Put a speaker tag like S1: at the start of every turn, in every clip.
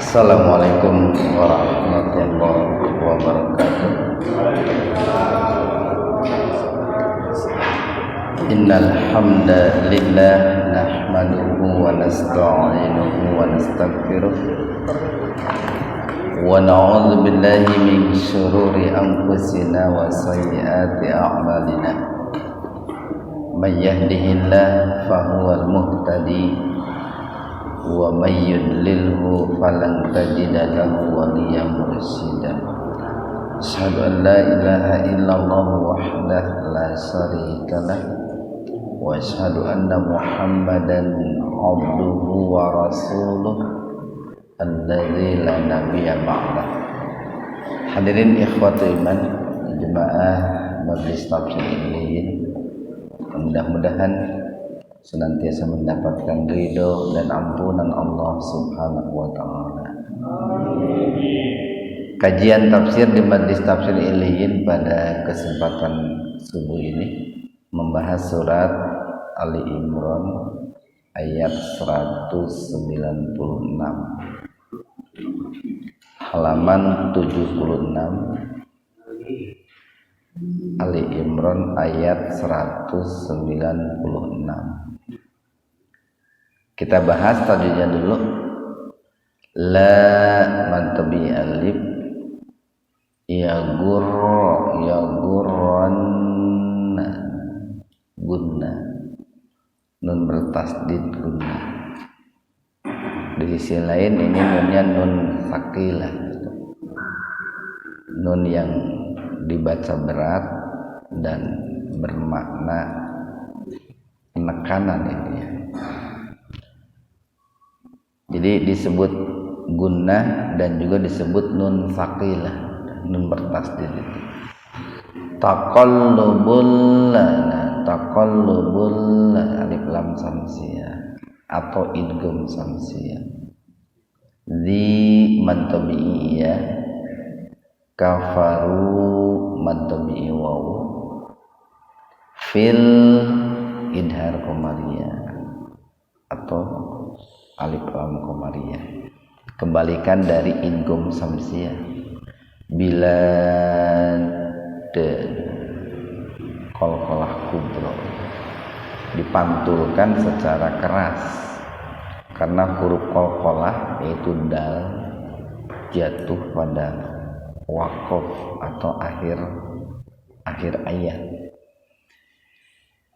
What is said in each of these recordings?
S1: Assalamualaikum warahmatullahi wabarakatuh. Innal hamdalillah nahmaduhu wa nasta'inuhu wa nastaghfiruh wa na'udzu billahi min shururi anfusina wa sayyiati a'malina. May yahdihillahu fahuwal muhtadi wa may yudlilhu falan tajida lahu waliyyan mursyida. Asyhadu an la ilaha illallah wahdahu la syarika lah wa asyhadu anna Muhammadan abduhu wa rasuluh alladzi la nabiyya ba'dah. Hadirin ikhwatul iman, jemaah Majelis Tafsir Illiyin, mudah-mudahan senantiasa mendapatkan ridho dan ampunan Allah Subhanahu wa taala. Kajian tafsir di Majelis Tafsir Illiyin pada kesempatan subuh ini membahas surat Ali Imran ayat 196 halaman 76. Ali Imran ayat 196. Kita bahas tajwidnya dulu. La mantabi alif ya gurran gunna, nun bertasdid gunna. Di sisi lain ini nunnya nun sakilah, nun yang dibaca berat dan bermakna penekanan ini ya. Jadi disebut gunnah dan juga disebut nun saqilah, nun bertasdid itu. Taqallubul alif lam samsiyah atau idgham samsiyah. Di mantabi'iyah kafaru mantabi'i waw fil idhar qamariyah atau alif lam qamariyah, kebalikan dari idgham samsiyah. Bila qalqalah kubra dipantulkan secara keras karena huruf qalqalah yaitu dal jatuh pada waqaf atau akhir ayat.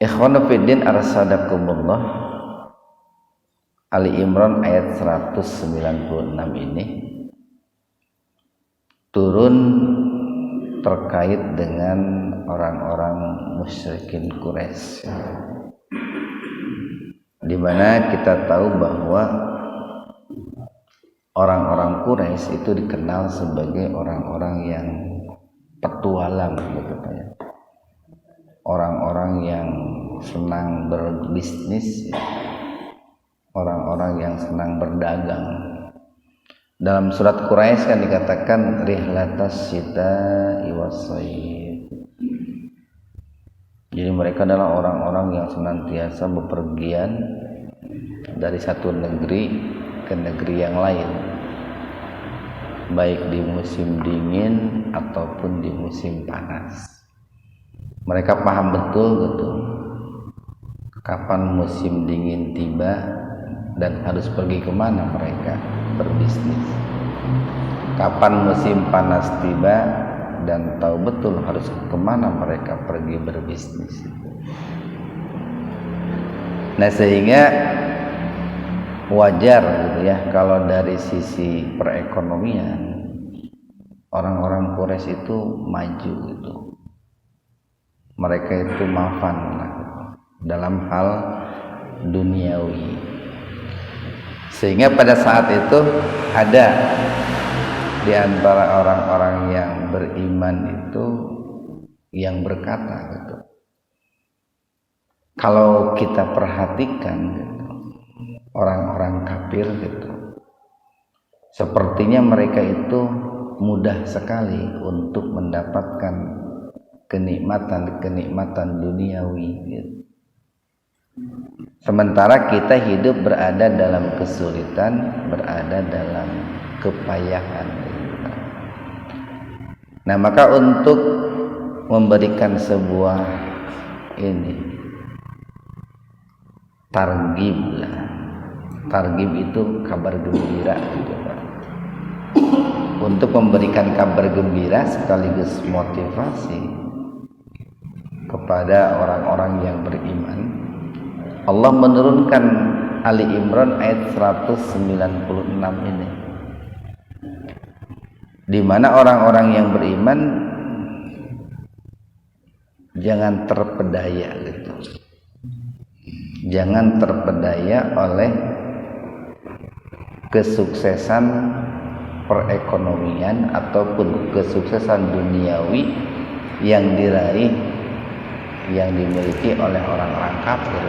S1: Ikhwanu fiddin arsadakumullah, Ali Imran ayat 196 ini turun terkait dengan orang-orang musyrikin Quraisy, di mana kita tahu bahwa orang-orang Quraisy itu dikenal sebagai orang-orang yang petualang gitu ya. Orang-orang yang senang berbisnis, orang-orang yang senang berdagang. Dalam surat Quraisy kan dikatakan rihlatas syita'i was-shayf. Jadi mereka adalah orang-orang yang senantiasa bepergian dari satu negeri ke negeri yang lain, baik di musim dingin ataupun di musim panas. Mereka paham betul kapan musim dingin tiba dan harus pergi kemana mereka berbisnis, kapan musim panas tiba dan tahu betul harus kemana mereka pergi berbisnis. Nah, sehingga wajar gitu ya kalau dari sisi perekonomian orang-orang Quraisy itu maju gitu. Mereka itu mapan dalam hal duniawi, sehingga pada saat itu ada di antara orang-orang yang beriman itu yang berkata gitu, kalau kita perhatikan gitu, orang-orang kafir gitu, sepertinya mereka itu mudah sekali untuk mendapatkan kenikmatan duniawi gitu. Sementara kita hidup berada dalam kesulitan, berada dalam kepayahan. Nah, maka untuk memberikan sebuah ini targhib lah. Targhib itu kabar gembira gitu, Pak. Untuk memberikan kabar gembira sekaligus motivasi kepada orang-orang yang beriman, Allah menurunkan Ali Imran ayat 196 ini, di mana orang-orang yang beriman jangan terpedaya gitu. Jangan terpedaya oleh kesuksesan perekonomian ataupun kesuksesan duniawi yang diraih, yang dimiliki oleh orang-orang kafir.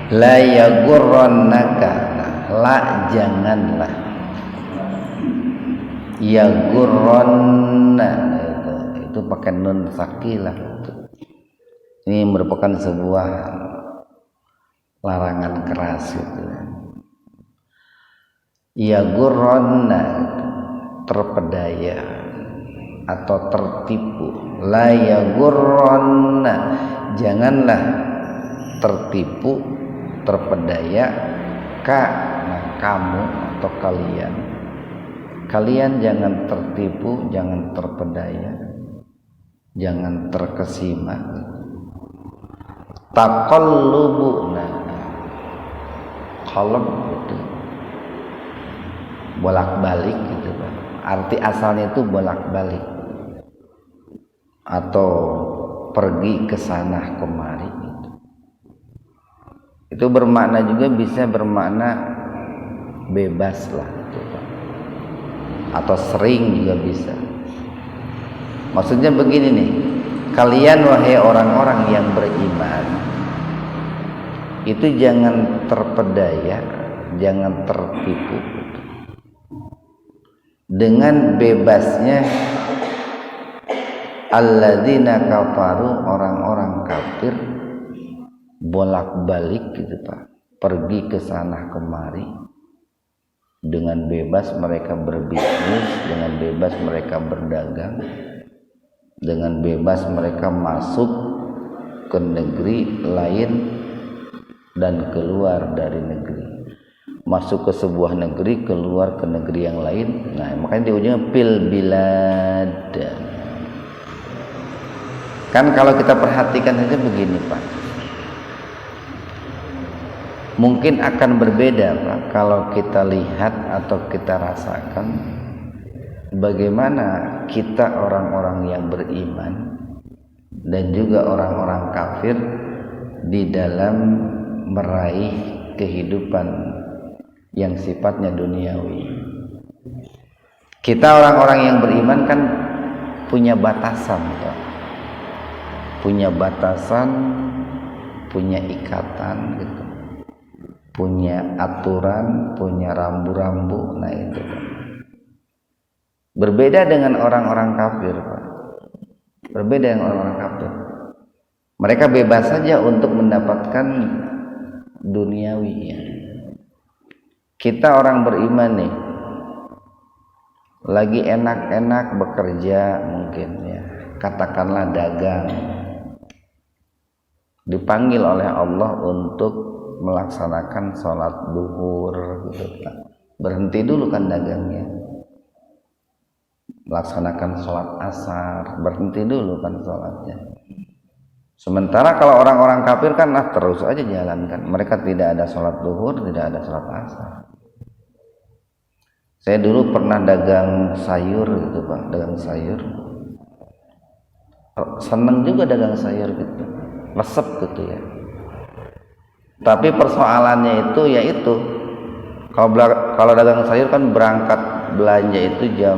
S1: La yagurrannaka, la janganlah, yagurranna itu pakai nun sakilah. Ini merupakan sebuah larangan keras gitu. Yagurranna terpedaya atau tertipu. La yagurranna, janganlah tertipu, terpedaya kamu atau kalian jangan tertipu, jangan terpedaya, jangan terkesima. Taqallubuna, qalb itu bolak-balik gitu, Pak. Arti asalnya itu bolak-balik atau pergi ke sana kemari gitu. Itu bermakna juga bisa bermakna bebas lah gitu, Pak. Atau sering juga bisa. Maksudnya begini nih, kalian wahai orang-orang yang beriman itu jangan terpedaya, jangan tertipu dengan bebasnya alladzina kafaru, orang-orang kafir bolak-balik gitu, Pak, pergi ke sana kemari. Dengan bebas mereka berbisnis, dengan bebas mereka berdagang, dengan bebas mereka masuk ke negeri lain dan keluar dari negeri, masuk ke sebuah negeri, keluar ke negeri yang lain. Nah, makanya di ujungnya fil bilad. Kan kalau kita perhatikan saja begini, Pak, mungkin akan berbeda, Pak, kalau kita lihat atau kita rasakan bagaimana kita orang-orang yang beriman dan juga orang-orang kafir di dalam meraih kehidupan yang sifatnya duniawi. Kita orang-orang yang beriman kan punya batasan, Pak. Punya batasan, punya ikatan gitu. Punya aturan, punya rambu-rambu. Nah itu, Pak. Berbeda dengan orang-orang kafir, Pak. Berbeda dengan orang-orang kafir. Mereka bebas saja untuk mendapatkan duniawinya. Kita orang beriman nih, lagi enak-enak bekerja mungkin ya, katakanlah dagang, dipanggil oleh Allah untuk melaksanakan sholat duhur gitu, Pak. Berhenti dulu kan dagangnya, melaksanakan sholat asar, berhenti dulu kan sholatnya. Sementara kalau orang-orang kafir kan terus aja jalankan. Mereka tidak ada sholat duhur, tidak ada sholat asar. Saya dulu pernah dagang sayur gitu, Pak, dagang sayur. Seneng juga dagang sayur gitu, resep gitu ya. Tapi persoalannya itu yaitu kalau dagang sayur kan berangkat belanja itu jam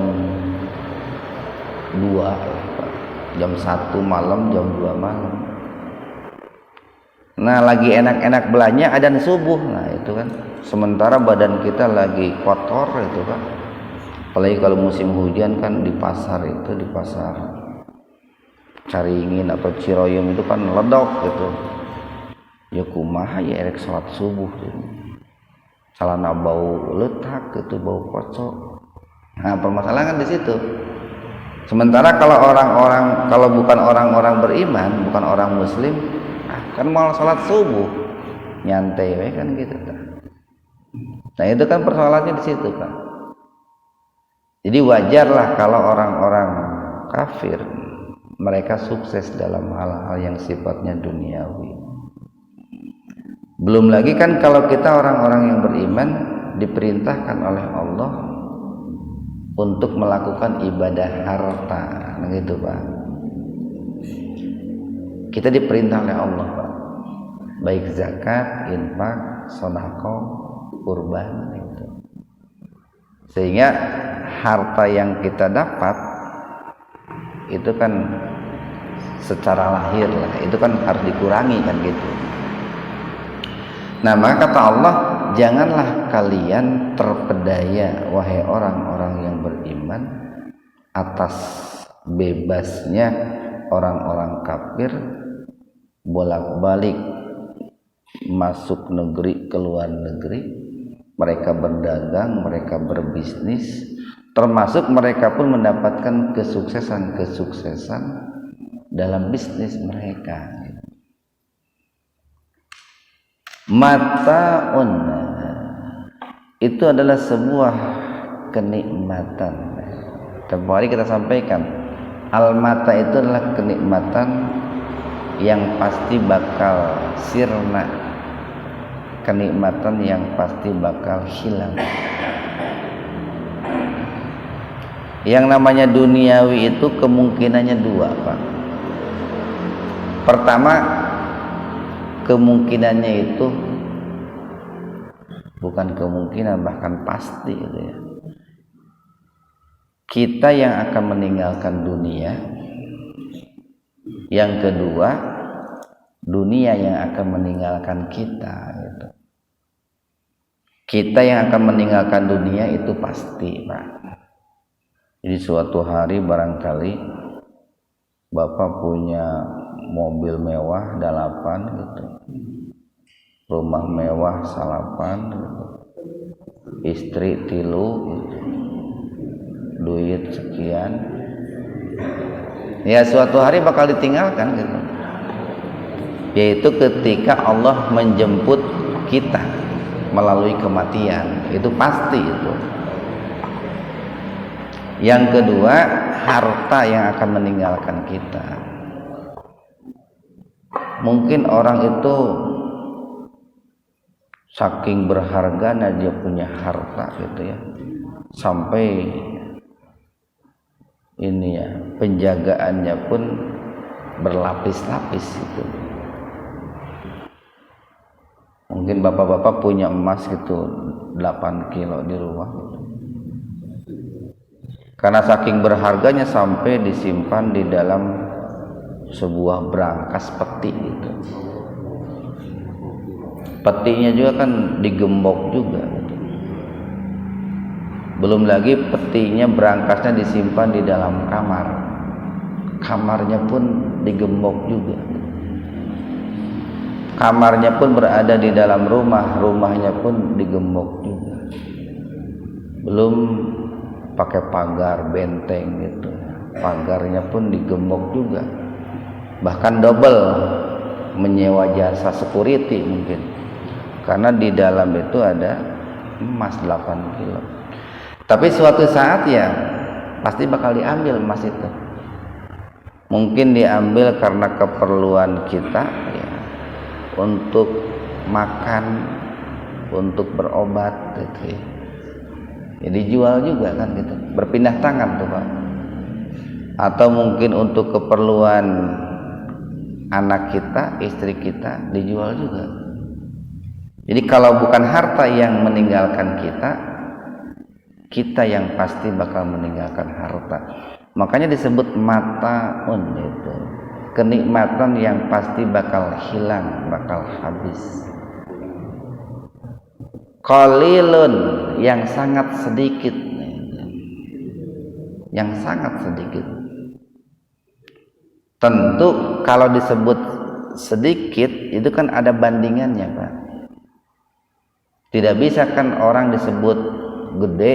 S1: 2, jam 1 malam, jam 2 malam. Nah, lagi enak-enak belanja adzan subuh. Nah, itu kan sementara badan kita lagi kotor itu kan. Apalagi kalau musim hujan kan di pasar itu, di pasar Caringin atau Ciroyom itu kan ledok gitu. Ya kumaha ya erek salat subuh gitu. celana bau letak itu, bau kocok. Nah, permasalahan di situ. Sementara kalau bukan orang-orang beriman, bukan orang muslim, kan mau sholat subuh nyantai kan gitu. Nah, itu kan persoalannya di situ, Pak. Jadi wajarlah kalau orang-orang kafir mereka sukses dalam hal-hal yang sifatnya duniawi. Belum lagi kan kalau kita orang-orang yang beriman diperintahkan oleh Allah untuk melakukan ibadah harta, gitu Pak. Kita diperintah oleh Allah, Pak. Baik zakat, infak, sedekah, kurban gitu. Sehingga harta yang kita dapat itu kan secara lahir lah, itu kan harus dikurangi kan gitu. Nah, maka kata Allah, janganlah kalian terpedaya wahai orang-orang yang beriman atas bebasnya orang-orang kafir bolak-balik masuk negeri keluar negeri, mereka berdagang, mereka berbisnis, termasuk mereka pun mendapatkan kesuksesan dalam bisnis mereka. Mata'un itu adalah sebuah kenikmatan. Tempoh hari kita sampaikan, al-mata itu adalah kenikmatan yang pasti bakal sirna, kenikmatan yang pasti bakal hilang. Yang namanya duniawi itu kemungkinannya dua, Pak. Pertama, kemungkinannya itu bukan kemungkinan, bahkan pasti gitu ya. Kita yang akan meninggalkan dunia. Yang kedua, dunia yang akan meninggalkan kita gitu. Kita yang akan meninggalkan dunia itu pasti, Pak. Jadi suatu hari barangkali Bapak punya mobil mewah 8 gitu, rumah mewah 8 gitu, istri 3 gitu, duit sekian, ya suatu hari bakal ditinggalkan gitu. Yaitu ketika Allah menjemput kita melalui kematian, itu pasti itu. Yang kedua, harta yang akan meninggalkan kita. Mungkin orang itu saking berharganya dia punya harta gitu ya, sampai ini ya, penjagaannya pun berlapis-lapis gitu. Mungkin bapak-bapak punya emas gitu 8 kilo di rumah gitu. Karena saking berharganya sampai disimpan di dalam sebuah brankas peti gitu. Petinya juga kan digembok juga gitu. Belum lagi petinya, brankasnya disimpan di dalam kamar, kamarnya pun digembok juga. Kamarnya pun berada di dalam rumah, rumahnya pun digembok juga. Belum pakai pagar benteng gitu, pagarnya pun digembok juga. Bahkan double, menyewa jasa security mungkin, karena di dalam itu ada emas 8 kilo. Tapi suatu saat ya pasti bakal diambil emas itu. Mungkin diambil karena keperluan kita ya, untuk makan, untuk berobat gitu ya. Ya dijual juga kan gitu, berpindah tangan tuh Pak. Atau mungkin untuk keperluan anak kita, istri kita, dijual juga. Jadi kalau bukan harta yang meninggalkan kita, kita yang pasti bakal meninggalkan harta. Makanya disebut mata'un itu, kenikmatan yang pasti bakal hilang, bakal habis. Qalilun, yang sangat sedikit, yang sangat sedikit. Tentu kalau disebut sedikit itu kan ada bandingannya Pak. Tidak bisa kan orang disebut gede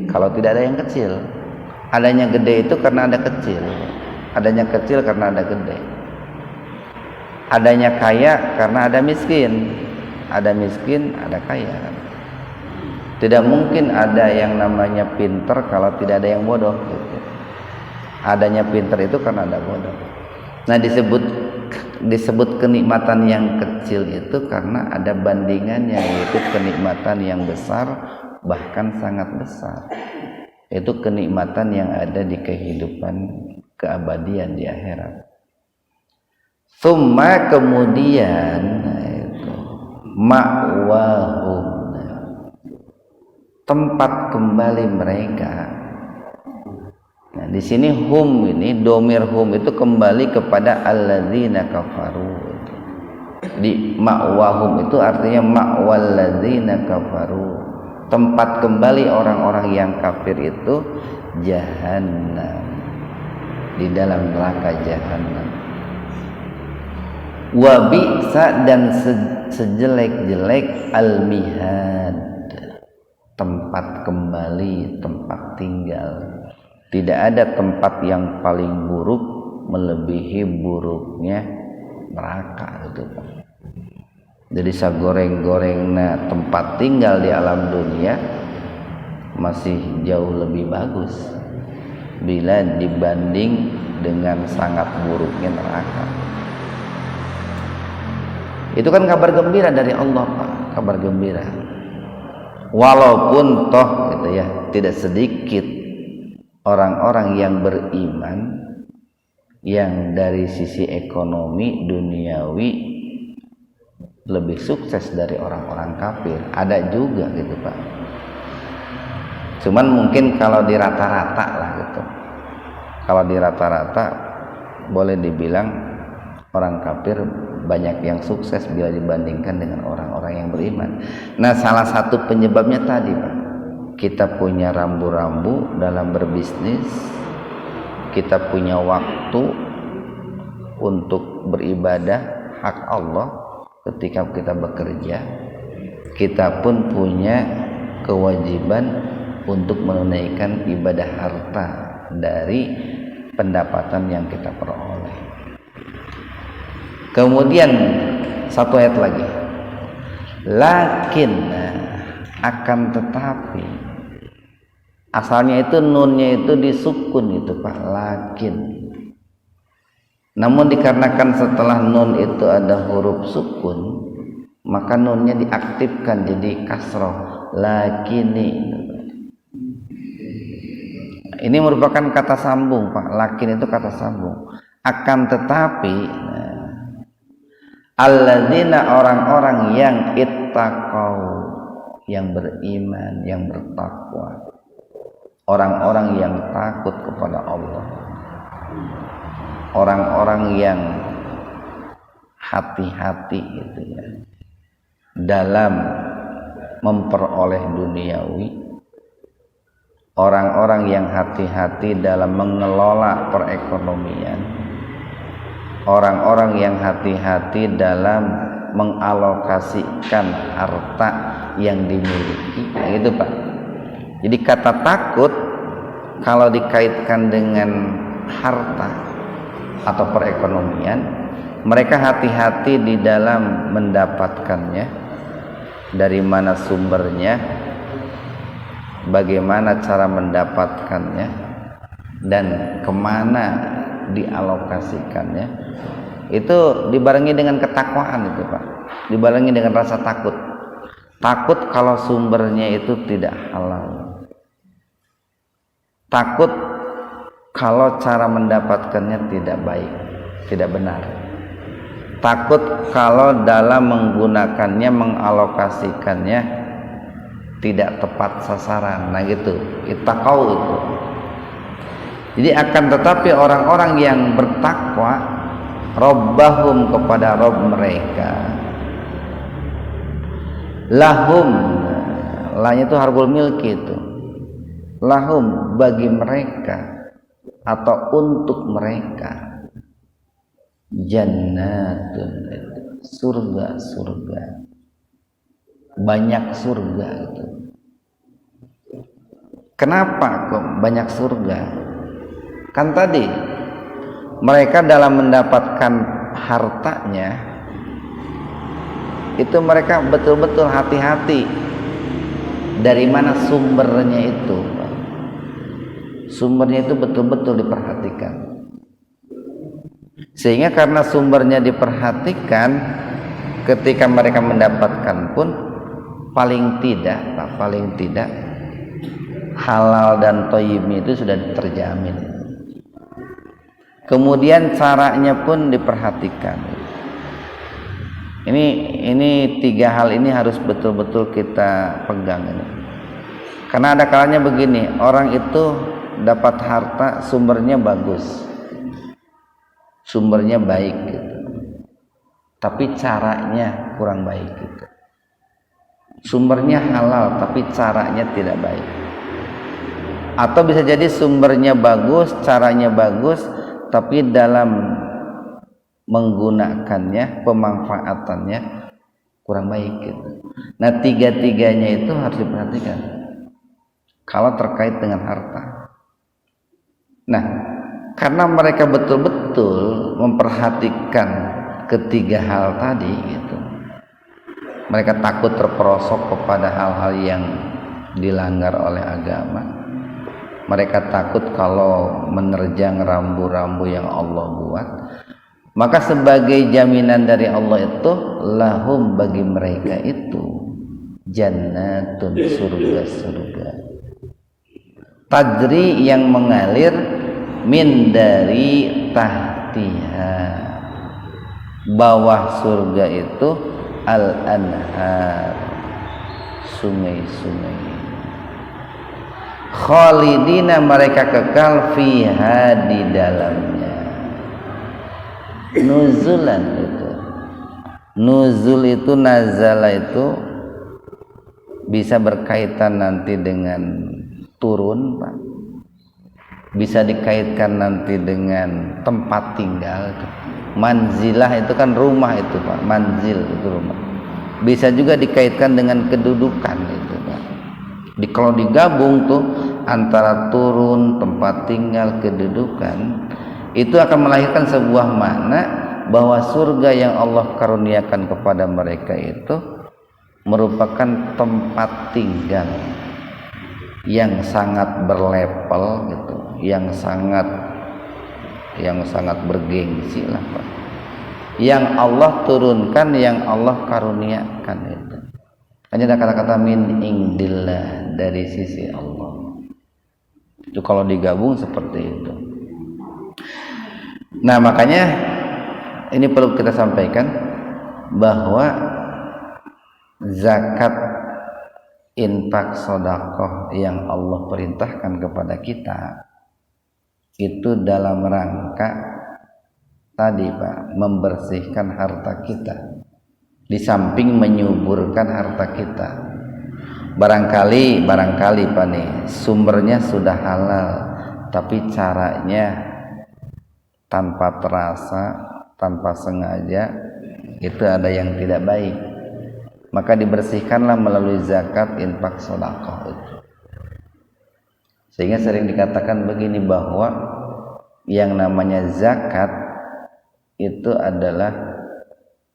S1: kalau tidak ada yang kecil. Adanya gede itu karena ada kecil, adanya kecil karena ada gede, adanya kaya karena ada miskin, ada miskin ada kaya. Tidak mungkin ada yang namanya pinter kalau tidak ada yang bodoh gitu. Adanya pinter itu karena ada bodoh. Nah, disebut kenikmatan yang kecil itu karena ada bandingannya, yaitu kenikmatan yang besar, bahkan sangat besar. Itu kenikmatan yang ada di kehidupan keabadian di akhirat. Summa kemudian itu ma'wahum, tempat kembali mereka. Nah, di sini hum ini, domir hum itu kembali kepada alladzina kafaru. Di ma'wahum itu artinya ma'wal ladzina kafaru. Tempat kembali orang-orang yang kafir itu jahannam, di dalam neraka jahannam. Wa bi'sa, dan sejelek-jelek al-mihad, tempat kembali, tempat tinggal. Tidak ada tempat yang paling buruk melebihi buruknya neraka itu, Pak. Jadi sagoreng-gorengna tempat tinggal di alam dunia masih jauh lebih bagus bila dibanding dengan sangat buruknya neraka. Itu kan kabar gembira dari Allah, Pak, kabar gembira. Walaupun toh gitu ya, tidak sedikit orang-orang yang beriman yang dari sisi ekonomi duniawi lebih sukses dari orang-orang kafir. Ada juga gitu, Pak. Cuman mungkin kalau di rata-rata lah gitu. Kalau di rata-rata boleh dibilang orang kafir banyak yang sukses bila dibandingkan dengan orang-orang yang beriman. Nah, salah satu penyebabnya tadi, Pak, kita punya rambu-rambu dalam berbisnis, kita punya waktu untuk beribadah hak Allah ketika kita bekerja, kita pun punya kewajiban untuk menunaikan ibadah harta dari pendapatan yang kita peroleh. Kemudian satu ayat lagi, lakin, akan tetapi, asalnya itu nunnya itu disukun itu, Pak, lakin. Namun dikarenakan setelah nun itu ada huruf sukun, maka nunnya diaktifkan jadi kasroh, lakini. Ini merupakan kata sambung, Pak. Lakin itu kata sambung. Akan tetapi, alladzina, orang-orang yang ittaqau, yang beriman, yang bertakwa, orang-orang yang takut kepada Allah, orang-orang yang hati-hati gitu ya dalam memperoleh duniawi, orang-orang yang hati-hati dalam mengelola perekonomian, orang-orang yang hati-hati dalam mengalokasikan harta yang dimiliki, gitu, Pak. Jadi kata takut kalau dikaitkan dengan harta atau perekonomian, mereka hati-hati di dalam mendapatkannya, dari mana sumbernya, bagaimana cara mendapatkannya, dan kemana dialokasikannya. Itu dibarengi dengan ketakwaan itu, Pak, dibarengi dengan rasa takut. Takut kalau sumbernya itu tidak halal, takut kalau cara mendapatkannya tidak baik, tidak benar, takut kalau dalam menggunakannya, mengalokasikannya tidak tepat sasaran. Nah gitu, ittaqau itu. Jadi akan tetapi orang-orang yang bertakwa, Rabbahum, kepada Rabb mereka, lahum, lahnya itu harbul milki itu, lahum, bagi mereka atau untuk mereka, jannatun, surga-surga, banyak surga gitu. Kenapa kok banyak surga? Kan tadi mereka dalam mendapatkan hartanya itu mereka betul-betul hati-hati dari mana sumbernya itu. Sumbernya itu betul-betul diperhatikan. Sehingga karena sumbernya diperhatikan, ketika mereka mendapatkan pun paling tidak halal dan thayyibnya itu sudah terjamin. Kemudian caranya pun diperhatikan. Ini tiga hal ini harus betul-betul kita pegang ini. Karena ada kalanya begini, orang itu dapat harta sumbernya bagus, sumbernya baik gitu, tapi caranya kurang baik gitu. Sumbernya halal tapi caranya tidak baik. Atau bisa jadi sumbernya bagus, caranya bagus, tapi dalam menggunakannya, pemanfaatannya kurang baik gitu. Nah, tiga-tiganya itu harus diperhatikan kalau terkait dengan harta. Nah, karena mereka betul-betul memperhatikan ketiga hal tadi gitu, mereka takut terperosok kepada hal-hal yang dilanggar oleh agama. Mereka takut kalau menerjang rambu-rambu yang Allah buat. Maka sebagai jaminan dari Allah itu, lahum bagi mereka itu jannatun, surga-surga, tajri yang mengalir, min dari tahtiha, bawah surga itu al-anhar, sungai-sungai, khalidina mereka kekal fiha di dalamnya. Nuzulan itu, nuzul itu, nazala itu bisa berkaitan nanti dengan turun, Pak. Bisa dikaitkan nanti dengan tempat tinggal. Manzilah itu kan rumah itu, Pak. Manzil itu rumah. Bisa juga dikaitkan dengan kedudukan itu, Pak. Kalau digabung tuh antara turun, tempat tinggal, kedudukan, itu akan melahirkan sebuah makna bahwa surga yang Allah karuniakan kepada mereka itu merupakan tempat tinggal yang sangat berlevel gitu, yang sangat bergengsi lah, Pak. Yang Allah turunkan, yang Allah karuniakan itu. Hanya ada kata-kata min indillah, dari sisi Allah. Itu kalau digabung seperti itu. Nah, makanya ini perlu kita sampaikan bahwa zakat, infak, sedekah yang Allah perintahkan kepada kita itu dalam rangka tadi, Pak, membersihkan harta kita, di samping menyuburkan harta kita. Barangkali Pak nih, sumbernya sudah halal tapi caranya tanpa terasa, tanpa sengaja, itu ada yang tidak baik. Maka dibersihkanlah melalui zakat, infak, sedekah itu. Sehingga sering dikatakan begini, bahwa yang namanya zakat itu adalah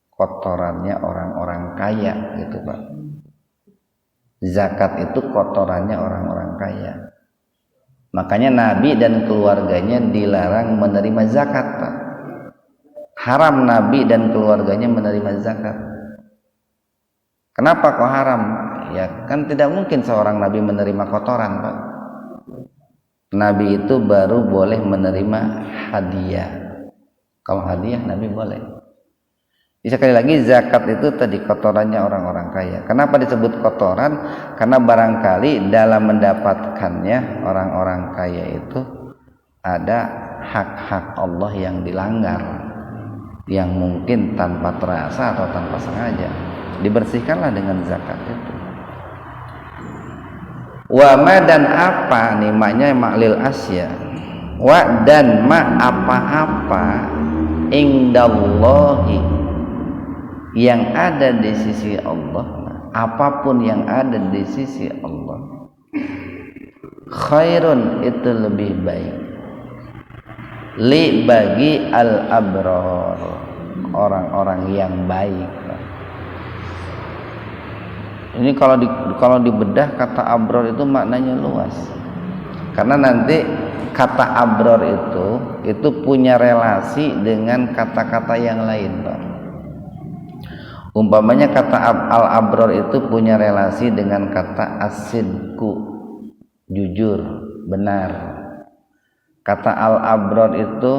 S1: kotorannya orang-orang kaya gitu, Pak. Zakat itu kotorannya orang-orang kaya. Makanya Nabi dan keluarganya dilarang menerima zakat, Pak. Haram Nabi dan keluarganya menerima zakat. Kenapa kok haram? Ya kan tidak mungkin seorang Nabi menerima kotoran, Pak. Nabi itu baru boleh menerima hadiah. Kalau hadiah Nabi boleh. Sekali lagi, zakat itu tadi kotorannya orang-orang kaya. Kenapa disebut kotoran? Karena barangkali dalam mendapatkannya orang-orang kaya itu ada hak-hak Allah yang dilanggar, yang mungkin tanpa terasa atau tanpa sengaja. Dibersihkanlah dengan zakat itu. Wa ma, dan apa, nih maknya maklil asya. Wa, dan ma, apa-apa indallahi, yang ada di sisi Allah, apapun yang ada di sisi Allah, khairun itu lebih baik, li bagi al-abrar, orang-orang yang baik. Ini kalau dibedah kata abror itu maknanya luas. Karena nanti kata abror itu punya relasi dengan kata-kata yang lain, Pak. Umpamanya kata al-abror itu punya relasi dengan kata as-sidqu, jujur, benar. Kata al-abror itu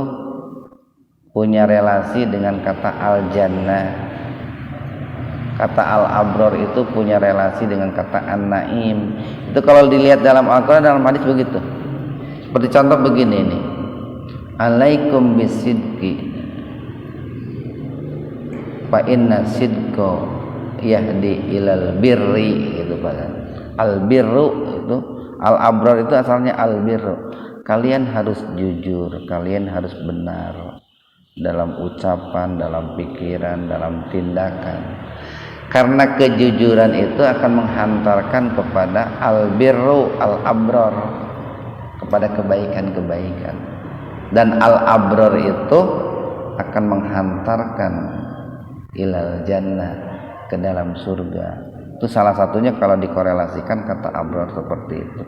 S1: punya relasi dengan kata al-jannah. Kata al-abror itu punya relasi dengan kata an-naim. Itu kalau dilihat dalam Al-Quran, dalam hadis begitu. Seperti contoh begini nih, alaikum bisidqi fa inna sidqa yahdi ilal birri, gitu Pak. Al-birru itu, al-abror itu asalnya al-birru. Kalian harus jujur, kalian harus benar dalam ucapan, dalam pikiran, dalam tindakan. Karena kejujuran itu akan menghantarkan kepada al-birru, al-abror, kepada kebaikan-kebaikan. Dan al-abror itu akan menghantarkan ilal jannah, ke dalam surga. Itu salah satunya kalau dikorelasikan kata abror seperti itu.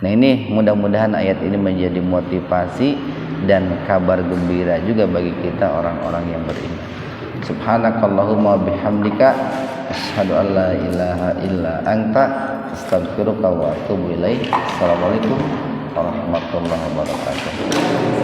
S1: Nah, ini mudah-mudahan ayat ini menjadi motivasi dan kabar gembira juga bagi kita orang-orang yang beriman. Subhanakallahumma bihamdika asyhadu an la ilaha illa anta astaghfiruka wa atubu ilaik. Assalamualaikum warahmatullahi wabarakatuh.